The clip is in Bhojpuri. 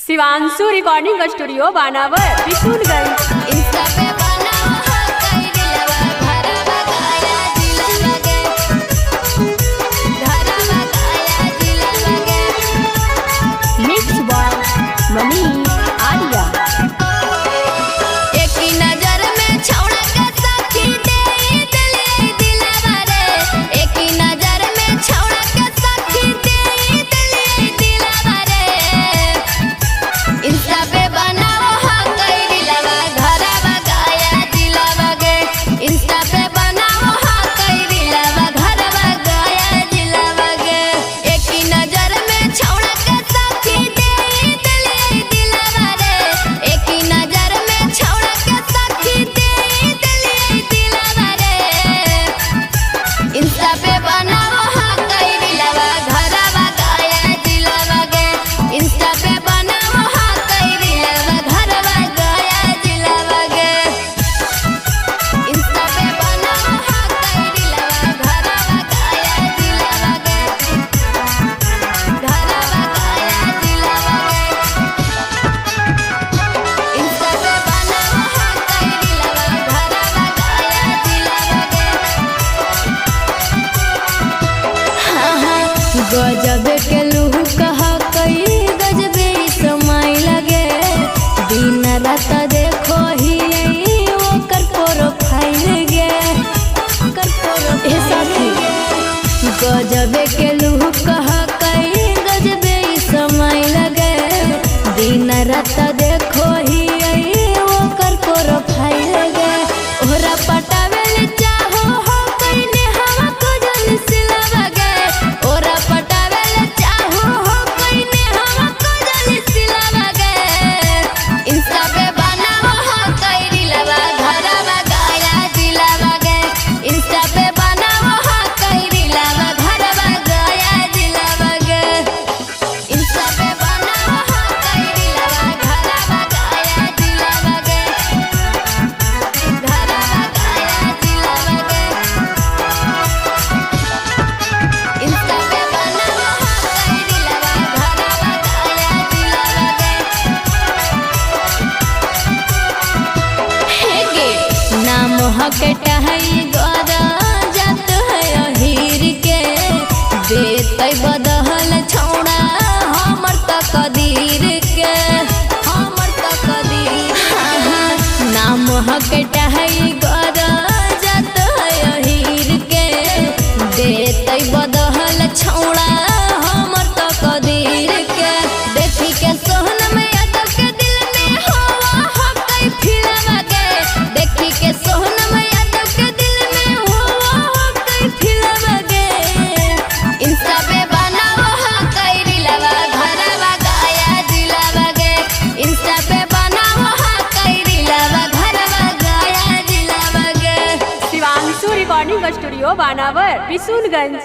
शिवांशु रिकॉर्डिंग स्टूडियो बानावर किशुनगंज। इंस्टा पे बनाओ हो कई दिलवा घरवा गाया दिल लगे घरवा गाया दिल लगे। मिक्स बॉय मनी आलिया। एक ही नजर में छौड़ा के सखी दे दिले दिलवा रे। एक ही नजर में छौड़ा के सखी दे दिले दिलवा रे। इंस्टा पे बनाओ हो कई दिलवा घरवा गाया दिल लगे। इंस्टा पे बनाओ हो कई दिलवा घरवा गाया दिल लगे। एक ही नजर में छौड़ा के सखी दे दिले दिलवा रे। एक ही नजर में छौड़ा के सखी दे दिले दिलवा रे। इंस्टा पे बनाओ हो कई दिलवा घरवा गाया दिल लगे। इंस्टा पे बनाओ हो कई दिलवा घरवा गाया दिल लगे। इंस्टा पे बनाओ हो कई दिलवा घरवा गाया दिल लगे घरवा गाया दिल लगे। इंस्टा पे बनाओ हो कई दिलवा घरवा गाया दिल लगे। गजब के लूह कहा कई गजबे समय लगे। दिन रात देखो ही ओकर प्रोफाइल गे ओकर प्रोफाइल। गजब के लूह कहा कई गजबे समय लगे। दिन रात देखो ही ओकर प्रोफाइल गे। ओहरा पटावेल चाहो हो कइने हवा को जल सिलवा गे। ओरा पटावेल चाहो हो कइने हवा को जल सिलवा गे। इंस्टा पे बनाओ हो कई दिलवा घरवा गाया दिलवा गे। इंस्टा पे बनाओ हो कई दिलवा घरवा गाया दिलवा गे। इंस्टा पे बनाओ हो कई दिलवा घरवा गाया दिलवा गे घरवा गाया दिलवा गे। इंस्टा पे बनाओ हो कई दिलवा घरवा गाया दिलवा गे। हे गे नाम हकटा है गदा जात है अहीर के। देतै बदहल छौड़ा हमर तकदीर के हमर तकदीर। नाम हकटा है गदा जात है अहीर के। देतै बदहल छौड़ा हमर तकदीर के। देखी के सोहनम यादव के दिल में होवा हो कई फिल्म गे। देखी के सोहनम यादव के दिल में होवा हो कई फिल्म गे। इंस्टा पे बनाओ हो कई दिलवा घरवा गाया दिलवा गे। इंस्टा पे बनाओ हो कई दिलवा घरवा गाया दिलवा गे। शिवांशु रिकॉर्डिंग स्टूडियो बानावर किशुनगंज।